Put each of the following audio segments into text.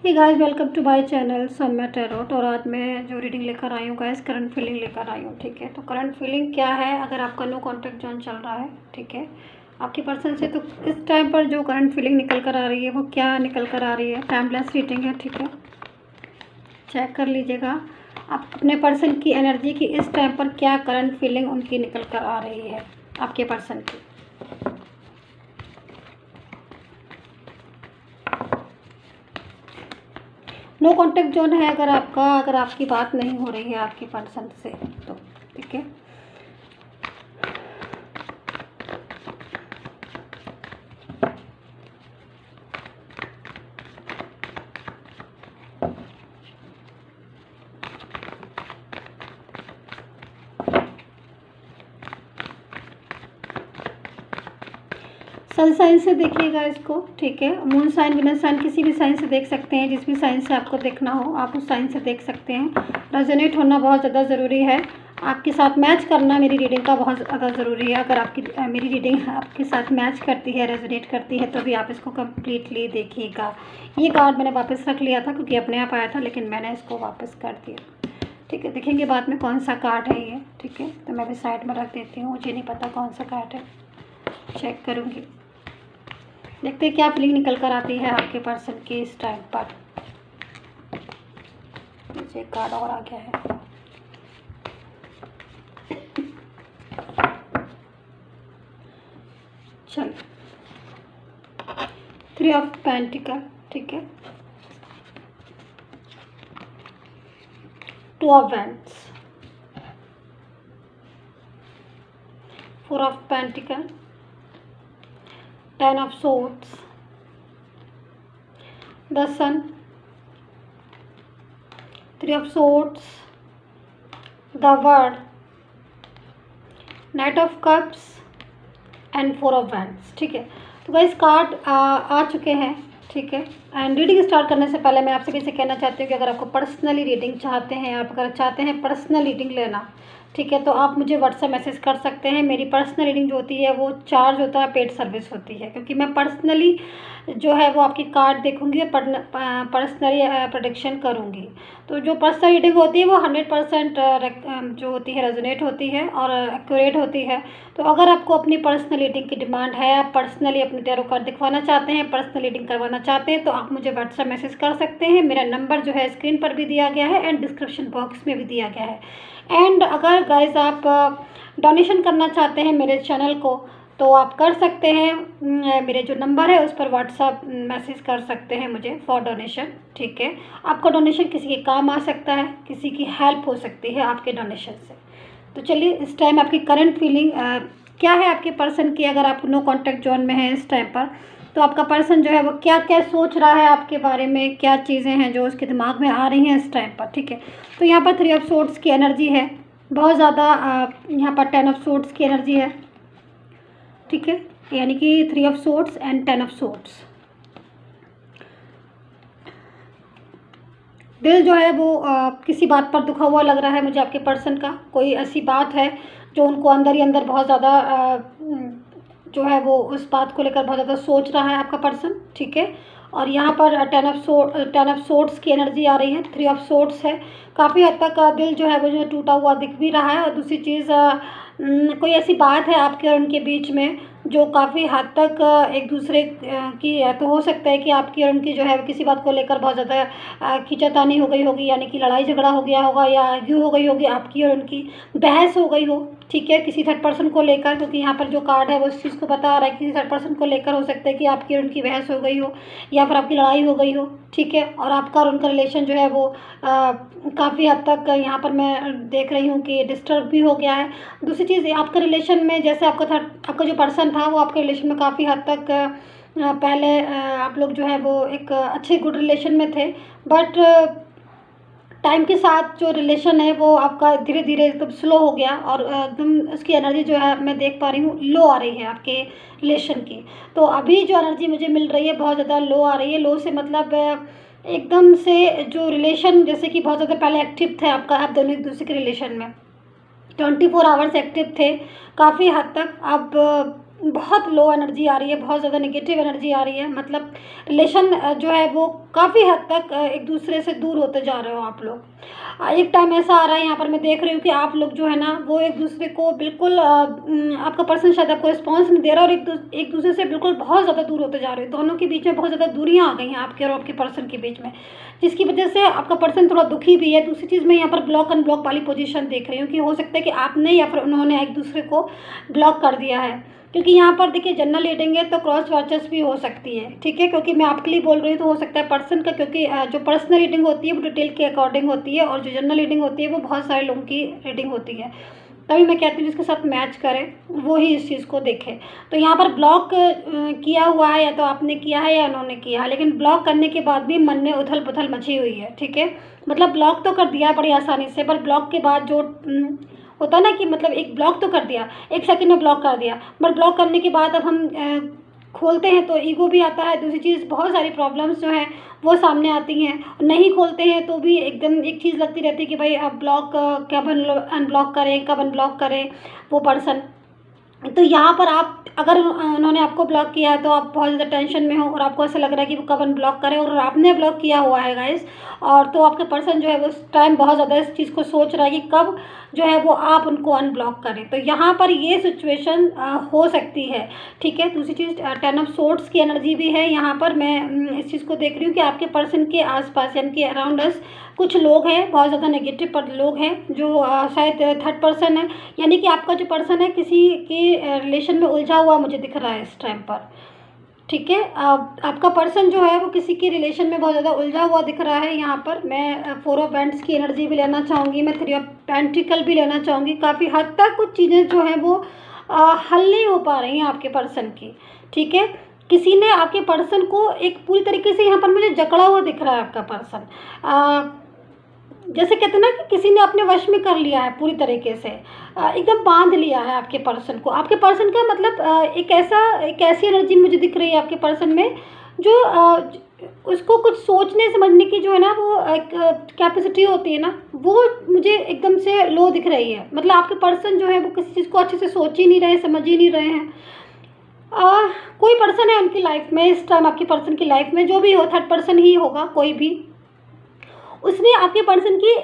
Hey guys, welcome to my channel Saumya tarot. और आज मैं जो रीडिंग लेकर आई हूँ गाइस, करंट फीलिंग लेकर आई हूँ। ठीक है, तो करंट फीलिंग क्या है? अगर आपका नो कॉन्टैक्ट जोन चल रहा है, ठीक है, आपकी पर्सन से, तो इस टाइम पर जो करंट फीलिंग निकल कर आ रही है वो क्या निकल कर आ रही है? टाइमलेस रीडिंग है, ठीक है, चेक कर लीजिएगा आप अपने पर्सन की एनर्जी की इस टाइम पर क्या करंट फीलिंग उनकी निकल कर आ रही है आपके पर्सन की। नो कॉन्टैक्ट जोन है अगर आपकी बात नहीं हो रही है आपकी पर्सन से, तो ठीक है। सन साइन से देखिएगा इसको, ठीक है। मून साइन, विनस साइन, किसी भी साइन से देख सकते हैं। जिस भी साइन से आपको देखना हो आप उस साइन से देख सकते हैं। रेजोनेट होना बहुत ज़्यादा ज़रूरी है, आपके साथ मैच करना मेरी रीडिंग का बहुत ज़्यादा ज़रूरी है। अगर आपकी मेरी रीडिंग आपके साथ मैच करती है, रेजोनेट करती है, तो भी आप इसको कम्प्लीटली देखिएगा। ये कार्ड मैंने वापस रख लिया था क्योंकि अपने आप आया था, लेकिन मैंने इसको वापस कर दिया, ठीक है। देखेंगे बाद में कौन सा कार्ड है ये, ठीक है। तो मैं भी साइड में रख देती हूँ, मुझे नहीं पता कौन सा कार्ड है, चेक करूँगी। देखते हैं क्या फीलिंग निकल कर आती है आपके पर्सन की इस टाइम पर। मुझे कार्ड और आ गया है। चलो, 3 ऑफ पेंटिकल, ठीक है, 2 of wands, 4 of pentacle, 10 of swords, the sun, 3 of swords, the world, knight of cups and 4 of wands, ठीक है। तो गाइस कार्ड आ चुके हैं, ठीक है। एंड रीडिंग स्टार्ट करने से पहले मैं आपसे भी कहना चाहती हूँ कि अगर आपको पर्सनली रीडिंग चाहते हैं, आप अगर चाहते हैं पर्सनल रीडिंग लेना, ठीक है, तो आप मुझे व्हाट्सएप मैसेज कर सकते हैं। मेरी पर्सनल रीडिंग जो होती है वो चार्ज होता है, पेड सर्विस होती है, क्योंकि मैं पर्सनली जो है वो आपकी कार्ड देखूंगी और पर्सनली प्रेडिक्शन करूंगी। तो जो पर्सनल रीडिंग होती है वो 100% जो होती है रेजोनेट होती है और एक्यूरेट होती है। तो अगर आपको अपनी पर्सनल रीडिंग की डिमांड है, आप पर्सनली अपने टैरो कार्ड दिखवाना चाहते हैं, पर्सनल रीडिंग करवाना चाहते हैं, तो आप मुझे व्हाट्सएप मैसेज कर सकते हैं। मेरा नंबर जो है स्क्रीन पर भी दिया गया है एंड डिस्क्रिप्शन बॉक्स में भी दिया गया है। एंड अगर गाइज आप डोनेशन करना चाहते हैं मेरे चैनल को, तो आप कर सकते हैं। मेरे जो नंबर है उस पर व्हाट्सएप मैसेज कर सकते हैं मुझे फॉर डोनेशन, ठीक है। आपका डोनेशन किसी के काम आ सकता है, किसी की हेल्प हो सकती है आपके डोनेशन से। तो चलिए, इस टाइम आपकी करंट फीलिंग क्या है आपके पर्सन की? अगर आप नो कॉन्टैक्ट जोन में हैं इस टाइम पर, तो आपका पर्सन जो है वो क्या क्या सोच रहा है आपके बारे में, क्या चीज़ें हैं जो उसके दिमाग में आ रही हैं इस टाइम पर, ठीक है। तो यहाँ पर 3 ऑफ सोर्ड्स की एनर्जी है बहुत ज़्यादा, यहाँ पर 10 ऑफ सोर्ड्स की एनर्जी है, ठीक है, यानी कि 3 of swords and 10 of swords. दिल जो है वो किसी बात पर दुखा हुआ लग रहा है मुझे आपके पर्सन का। कोई ऐसी बात है जो उनको अंदर ही अंदर बहुत ज़्यादा जो है वो उस बात को लेकर बहुत ज़्यादा सोच रहा है आपका पर्सन, ठीक है। और यहाँ पर 10 ऑफ सोर्ड्स की एनर्जी आ रही है, 3 ऑफ सोर्ड्स है। काफ़ी हद तक दिल जो है वो जो टूटा हुआ दिख भी रहा है। और दूसरी चीज़, कोई ऐसी बात है आपके और उनके बीच में जो काफ़ी हद तक एक दूसरे की है। तो हो सकता है कि आपकी और उनकी जो है किसी बात को लेकर बहुत ज़्यादा खींचातानी हो गई होगी, यानी कि लड़ाई झगड़ा हो गया होगा, या आर्ग्यू हो गई होगी, आपकी और उनकी बहस हो गई हो, ठीक है, किसी थर्ड पर्सन को लेकर। क्योंकि यहाँ पर जो कार्ड है वो इस चीज़ को बता रहा है, किसी थर्ड पर्सन को लेकर हो सकता है कि आपकी और उनकी बहस हो गई हो, या फिर आपकी लड़ाई हो गई हो, ठीक है। और आपका और उनका रिलेशन जो है वो काफ़ी हद तक यहाँ पर मैं देख रही हूँ कि डिस्टर्ब भी हो गया है। दूसरी चीज़, आपका रिलेशन में जैसे आपका जो पर्सन था वो आपके रिलेशन में काफ़ी हद तक पहले आप लोग जो है वो एक अच्छे गुड रिलेशन में थे, बट टाइम के साथ जो रिलेशन है वो आपका धीरे धीरे एकदम स्लो हो गया, और एकदम उसकी एनर्जी जो है मैं देख पा रही हूँ लो आ रही है आपके रिलेशन की। तो अभी जो एनर्जी मुझे मिल रही है बहुत ज़्यादा लो आ रही है। लो से मतलब एकदम से जो रिलेशन जैसे कि बहुत ज़्यादा पहले एक्टिव थे आप दोनों एक दूसरे के रिलेशन में 24 आवर्स एक्टिव थे, काफ़ी हद तक अब बहुत लो एनर्जी आ रही है, बहुत ज़्यादा नेगेटिव एनर्जी आ रही है। मतलब रिलेशन जो है वो काफ़ी हद तक एक दूसरे से दूर होते जा रहे हो आप लोग। एक टाइम ऐसा आ रहा है यहाँ पर मैं देख रही हूँ कि आप लोग जो है ना वो एक दूसरे को बिल्कुल आपका पर्सन शायद आपको रिस्पॉन्स नहीं दे रहा और एक दूसरे से बिल्कुल बहुत ज़्यादा दूर होते जा रहे हो। दोनों के बीच में बहुत ज़्यादा दूरियाँ आ गई हैं आपके और आपके पर्सन के बीच में, जिसकी वजह से आपका पर्सन थोड़ा दुखी भी है। दूसरी चीज़ मैं यहाँ पर ब्लॉक अनब्लॉक वाली पोजीशन देख रही हूँ कि हो सकता है कि आपने या फिर उन्होंने एक दूसरे को ब्लॉक कर दिया है, क्योंकि यहाँ पर देखिए जनरल रीडिंग है तो क्रॉस वर्चर्स भी हो सकती है, ठीक है। क्योंकि मैं आपके लिए बोल रही हूँ तो हो सकता है पर्सन का, क्योंकि जो पर्सनल रीडिंग होती है वो डिटेल के अकॉर्डिंग होती है और जो जनरल रीडिंग होती है वो बहुत सारे लोगों की रीडिंग होती है। तभी मैं कहती हूँ जिसके साथ मैच करे वो ही इस चीज़ को देखे। तो यहाँ पर ब्लॉक किया हुआ है, या तो आपने किया है या उन्होंने किया है, लेकिन ब्लॉक करने के बाद भी मन में उथल पुथल मची हुई है, ठीक है। मतलब ब्लॉक तो कर दिया है बड़ी आसानी से, पर ब्लॉक के बाद जो होता है ना कि मतलब एक ब्लॉक तो कर दिया, एक सेकंड में ब्लॉक कर दिया, बट ब्लॉक करने के बाद अब हम खोलते हैं तो ईगो भी आता है। दूसरी चीज़ बहुत सारी प्रॉब्लम्स जो हैं वो सामने आती हैं। नहीं खोलते हैं तो भी एकदम एक चीज़ लगती रहती है कि भाई अब ब्लॉक कब अनब्लॉक करें, कब अनब्लॉक करें वो पर्सन। तो यहाँ पर आप अगर उन्होंने आपको ब्लॉक किया है तो आप बहुत ज़्यादा टेंशन में हो और आपको ऐसा लग रहा है कि वो कब अनब्लॉक करें, और आपने ब्लॉक किया हुआ है गाइस, और तो आपके पर्सन जो है वो उस टाइम बहुत ज़्यादा इस चीज़ को सोच रहा है कि कब जो है वो आप उनको अनब्लॉक करें। तो यहाँ पर ये सिचुएशन हो सकती है, ठीक है। दूसरी चीज़ 10 ऑफ सोर्ड्स की एनर्जी भी है यहाँ पर। मैं इस चीज़ को देख रही हूँ कि आपके पर्सन के आसपास यानी कि अराउंड अस कुछ लोग हैं, बहुत ज़्यादा नेगेटिव पर लोग हैं जो शायद थर्ड पर्सन है, यानी कि आपका जो पर्सन है किसी के रिलेशन में उलझा हुआ मुझे दिख रहा है इस टाइम पर, ठीक है। आपका पर्सन जो है वो किसी के रिलेशन में बहुत ज़्यादा उलझा हुआ दिख रहा है यहाँ पर। मैं 4 ऑफ वैंड्स की एनर्जी भी लेना चाहूँगी, मैं 3 ऑफ पेंटिकल भी लेना चाहूँगी। काफ़ी हद तक कुछ चीज़ें जो हैं वो हल नहीं हो पा रही हैं आपके पर्सन की, ठीक है। किसी ने आपके पर्सन को एक पूरी तरीके से यहाँ पर मुझे जकड़ा हुआ दिख रहा है आपका पर्सन। जैसे कहते हैं ना कि किसी ने अपने वश में कर लिया है पूरी तरीके से, एकदम बांध लिया है आपके पर्सन को। आपके पर्सन का मतलब एक ऐसी एनर्जी मुझे दिख रही है आपके पर्सन में जो उसको कुछ सोचने समझने की जो है ना वो एक कैपेसिटी होती है ना, वो मुझे एकदम से लो दिख रही है। मतलब आपके पर्सन जो है वो किसी चीज़ को अच्छे से सोच ही नहीं रहे, समझ ही नहीं रहे हैं। कोई पर्सन है उनकी लाइफ में इस टाइम, आपके पर्सन की लाइफ में जो भी हो, थर्ड पर्सन ही होगा कोई भी, उसने आपके पर्सन की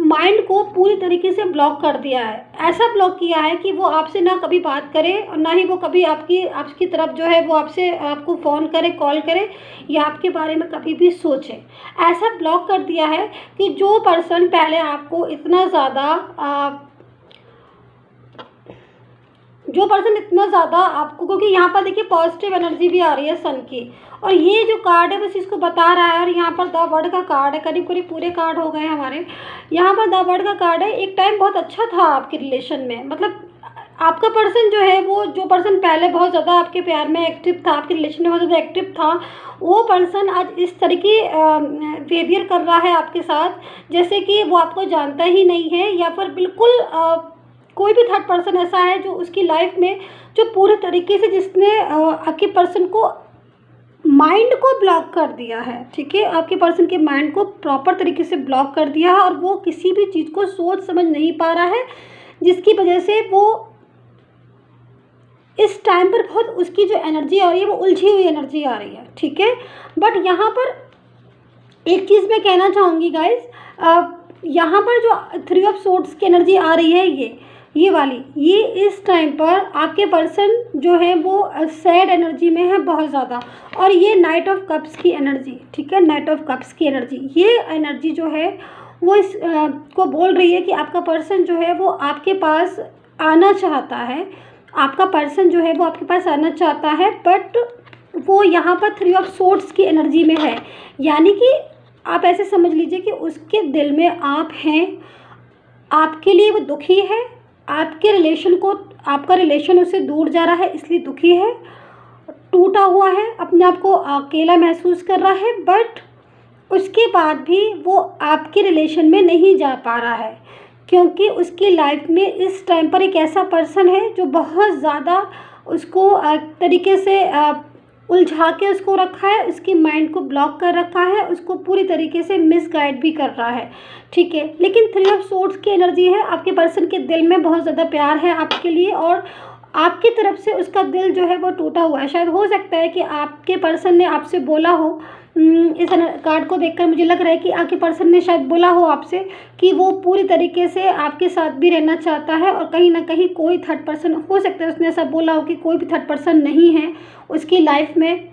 माइंड को पूरी तरीके से ब्लॉक कर दिया है। ऐसा ब्लॉक किया है कि वो आपसे ना कभी बात करे और ना ही वो कभी आपकी तरफ जो है वो आपको फ़ोन करे, कॉल करे या आपके बारे में कभी भी सोचे। ऐसा ब्लॉक कर दिया है कि जो पर्सन पहले आपको इतना ज़्यादा आपको, क्योंकि यहाँ पर देखिए पॉजिटिव एनर्जी भी आ रही है सन की, और ये जो कार्ड है बस इसको बता रहा है। और यहाँ पर द वर्ड का कार्ड है, करीब करीब पूरे कार्ड हो गए हमारे। यहाँ पर द वर्ड का कार्ड है। एक टाइम बहुत अच्छा था आपके रिलेशन में, मतलब आपका पर्सन जो है वो, जो पर्सन पहले बहुत ज़्यादा आपके प्यार में एक्टिव था, आपके रिलेशन में बहुत ज़्यादा एक्टिव था, वो पर्सन आज इस तरीके बिहेवियर कर रहा है आपके साथ जैसे कि वो आपको जानता ही नहीं है, या फिर बिल्कुल कोई भी थर्ड पर्सन ऐसा है जो उसकी लाइफ में जो पूरे तरीके से जिसने आपके पर्सन को माइंड को ब्लॉक कर दिया है, ठीक है। आपके पर्सन के माइंड को प्रॉपर तरीके से ब्लॉक कर दिया है और वो किसी भी चीज़ को सोच समझ नहीं पा रहा है, जिसकी वजह से वो इस टाइम पर बहुत उसकी जो एनर्जी आ रही है वो उलझी हुई एनर्जी आ रही है, ठीक है। बट यहाँ पर एक चीज़ मैं कहना चाहूँगी गाइज, यहाँ पर जो 3 ऑफ सोर्ड्स की एनर्जी आ रही है ये वाली, ये इस टाइम पर आपके पर्सन जो है वो सैड एनर्जी में है बहुत ज़्यादा। और ये नाइट ऑफ कप्स की एनर्जी, ठीक है, नाइट ऑफ कप्स की एनर्जी, ये एनर्जी जो है वो इस को बोल रही है कि आपका पर्सन जो है वो आपके पास आना चाहता है। आपका पर्सन जो है वो आपके पास आना चाहता है, बट वो यहाँ पर 3 ऑफ सोर्ड्स की एनर्जी में है। यानी कि आप ऐसे समझ लीजिए कि उसके दिल में आप हैं, आपके लिए वो दुखी है, आपके रिलेशन को, आपका रिलेशन उससे दूर जा रहा है इसलिए दुखी है, टूटा हुआ है, अपने आप को अकेला महसूस कर रहा है, बट उसके बाद भी वो आपके रिलेशन में नहीं जा पा रहा है, क्योंकि उसकी लाइफ में इस टाइम पर एक ऐसा पर्सन है जो बहुत ज़्यादा उसको तरीके से उलझा के उसको रखा है, उसकी माइंड को ब्लॉक कर रखा है, उसको पूरी तरीके से मिसगाइड भी कर रहा है, ठीक है। लेकिन 3 ऑफ सोर्ड्स की एनर्जी है, आपके पर्सन के दिल में बहुत ज़्यादा प्यार है आपके लिए, और आपकी तरफ से उसका दिल जो है वो टूटा हुआ है। शायद हो सकता है कि आपके पर्सन ने आपसे बोला हो इस कार्ड को देखकर मुझे लग रहा है कि आपके पर्सन ने शायद बोला हो आपसे कि वो पूरी तरीके से आपके साथ भी रहना चाहता है, और कहीं ना कहीं कोई थर्ड पर्सन हो सकता है, उसने ऐसा बोला हो कि कोई भी थर्ड पर्सन नहीं है उसकी लाइफ में,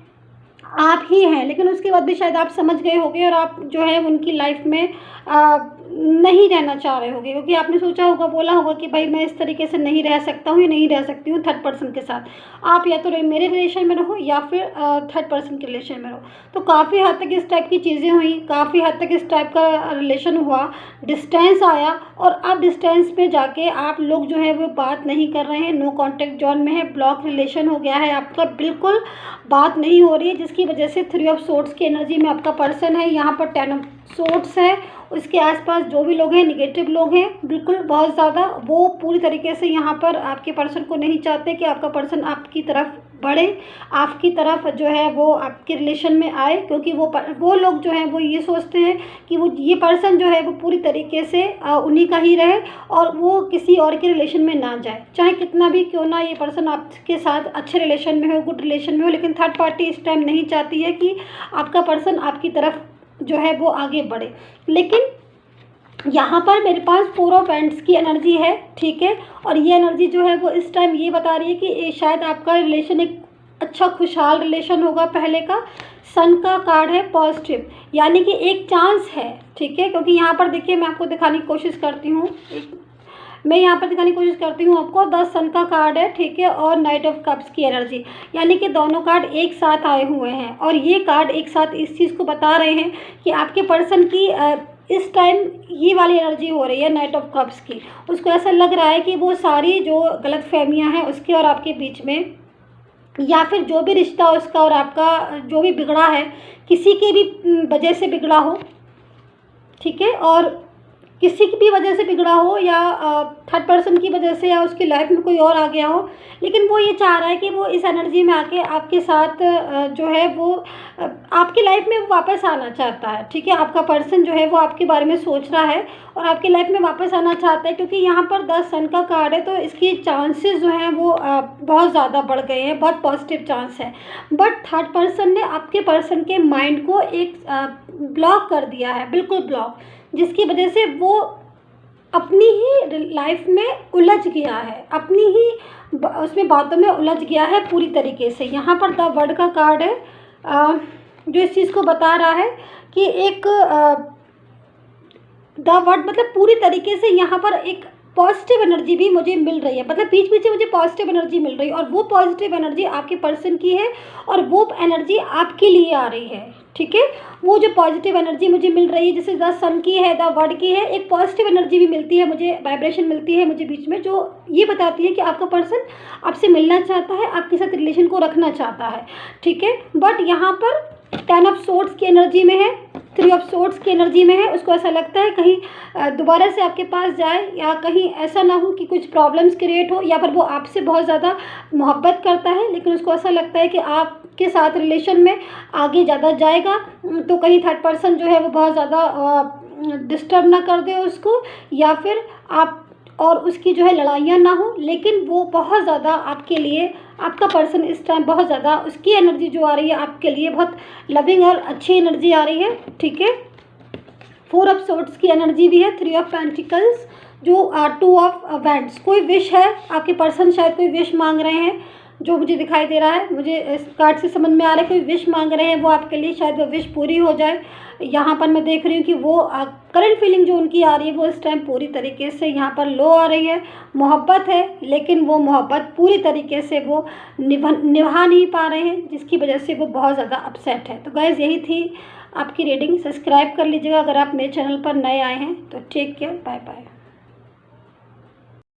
आप ही हैं। लेकिन उसके बाद भी शायद आप समझ गए होंगे और आप जो है उनकी लाइफ में नहीं रहना चाह रहे होंगे, क्योंकि आपने सोचा होगा, बोला होगा कि भाई मैं इस तरीके से नहीं रह सकता हूँ या नहीं रह सकती हूँ थर्ड पर्सन के साथ। आप या तो मेरे रिलेशन में रहो या फिर थर्ड पर्सन के रिलेशन में रहो। तो काफ़ी हद तक इस टाइप की चीज़ें हुई, काफ़ी हद तक इस टाइप का रिलेशन हुआ, डिस्टेंस आया, और अब डिस्टेंस पे जाके आप लोग जो है वो बात नहीं कर रहे हैं, नो कॉन्टेक्ट जोन में है, ब्लॉक रिलेशन हो गया है आपका, बिल्कुल बात नहीं हो रही है, जिसकी वजह से 3 ऑफ सोर्ड्स की एनर्जी में आपका पर्सन है। यहाँ पर 10 ऑफ सोर्ड्स है, उसके आसपास जो भी लोग हैं, निगेटिव लोग हैं बिल्कुल बहुत ज़्यादा, वो पूरी तरीके से यहाँ पर आपके पर्सन को नहीं चाहते कि आपका पर्सन आपकी तरफ बढ़े, आपकी तरफ जो है वो आपके रिलेशन में आए, क्योंकि वो लोग जो हैं वो ये सोचते हैं कि वो ये पर्सन जो है वो पूरी तरीके से उन्हीं का ही रहे और वो किसी और के रिलेशन में ना जाए, चाहे कितना भी क्यों ना ये पर्सन आपके साथ अच्छे रिलेशन में हो, गुड रिलेशन में हो। लेकिन थर्ड पार्टी इस टाइम नहीं चाहती है कि आपका पर्सन आपकी तरफ जो है वो आगे बढ़े। लेकिन यहाँ पर मेरे पास 4 ऑफ हैंड्स की एनर्जी है, ठीक है, और ये एनर्जी जो है वो इस टाइम ये बता रही है कि शायद आपका रिलेशन एक अच्छा खुशहाल रिलेशन होगा। पहले का सन का कार्ड है पॉजिटिव, यानी कि एक चांस है, ठीक है, क्योंकि यहाँ पर देखिए मैं आपको दिखाने की कोशिश करती हूँ, मैं यहाँ पर दिखाने की कोशिश करती हूँ आपको। 10 सन का कार्ड है, ठीक है, और नाइट ऑफ कप्स की एनर्जी, यानी कि दोनों कार्ड एक साथ आए हुए हैं, और ये कार्ड एक साथ इस चीज़ को बता रहे हैं कि आपके पर्सन की इस टाइम ये वाली एनर्जी हो रही है नाइट ऑफ कप्स की। उसको ऐसा लग रहा है कि वो सारी जो गलत फहमियाँ हैं उसके और आपके बीच में, या फिर जो भी रिश्ता उसका और आपका जो भी बिगड़ा है, किसी की भी वजह से बिगड़ा हो, ठीक है, और किसी की भी वजह से बिगड़ा हो, या थर्ड पर्सन की वजह से, या उसकी लाइफ में कोई और आ गया हो, लेकिन वो ये चाह रहा है कि वो इस एनर्जी में आके आपके साथ जो है वो आपकी लाइफ में वापस आना चाहता है, ठीक है। आपका पर्सन जो है वो आपके बारे में सोच रहा है और आपकी लाइफ में वापस आना चाहता है, क्योंकि यहाँ पर 10 सन का कार्ड है, तो इसकी चांसेस जो हैं वो बहुत ज़्यादा बढ़ गए हैं, बहुत पॉजिटिव चांस है। बट थर्ड पर्सन ने आपके पर्सन के माइंड को एक ब्लॉक कर दिया है, बिल्कुल ब्लॉक, जिसकी वजह से वो अपनी ही लाइफ में उलझ गया है, अपनी ही उसमें बातों में उलझ गया है पूरी तरीके से। यहाँ पर द वर्ड का कार्ड है जो इस चीज़ को बता रहा है कि एक द वर्ड मतलब पूरी तरीके से यहाँ पर एक पॉजिटिव एनर्जी भी मुझे मिल रही है, मतलब बीच बीच में मुझे पॉजिटिव एनर्जी मिल रही है, और वो पॉजिटिव एनर्जी आपके पर्सन की है और वो एनर्जी आपके लिए आ रही है, ठीक है। वो जो पॉजिटिव एनर्जी मुझे मिल रही है, जैसे द सन की है, द वर्ड की है, एक पॉजिटिव एनर्जी भी मिलती है मुझे, वाइब्रेशन मिलती है मुझे बीच में, जो ये बताती है कि आपका पर्सन आपसे मिलना चाहता है, आपके साथ रिलेशन को रखना चाहता है, ठीक है। बट यहाँ पर 10 ऑफ सोर्ड्स की एनर्जी में है, 3 ऑफ सोर्ड्स की एनर्जी में है। उसको ऐसा लगता है कहीं दोबारा से आपके पास जाए, या कहीं ऐसा ना हो कि कुछ प्रॉब्लम्स क्रिएट हो, या फिर वो आपसे बहुत ज़्यादा मोहब्बत करता है, लेकिन उसको ऐसा लगता है कि आपके साथ रिलेशन में आगे ज़्यादा जाएगा, तो कहीं थर्ड पर्सन जो है वो बहुत ज़्यादा डिस्टर्ब ना कर दे उसको, या फिर आप और उसकी जो है लड़ाइयाँ ना हो। लेकिन वो बहुत ज़्यादा आपके लिए, आपका पर्सन इस टाइम बहुत ज़्यादा, उसकी एनर्जी जो आ रही है आपके लिए बहुत लविंग और अच्छी एनर्जी आ रही है, ठीक है। 4 ऑफ सोर्ड्स की एनर्जी भी है, 3 ऑफ पेंटिकल्स, जो 2 ऑफ वैंड्स। कोई विश है, आपके पर्सन शायद कोई विश मांग रहे हैं, जो मुझे दिखाई दे रहा है, मुझे इस कार्ड से समझ में आ रहा है कोई विश मांग रहे हैं वो आपके लिए, शायद वो विश पूरी हो जाए। यहाँ पर मैं देख रही हूँ कि वो करंट फीलिंग जो उनकी आ रही है वो इस टाइम पूरी तरीके से यहाँ पर लो आ रही है। मोहब्बत है, लेकिन वो मोहब्बत पूरी तरीके से वो निभा नहीं पा रहे हैं, जिसकी वजह से वो बहुत ज़्यादा अपसेट है। तो गाइज़ यही थी आपकी रीडिंग। सब्सक्राइब कर लीजिएगा अगर आप मेरे चैनल पर नए आए हैं तो। Take care, bye bye.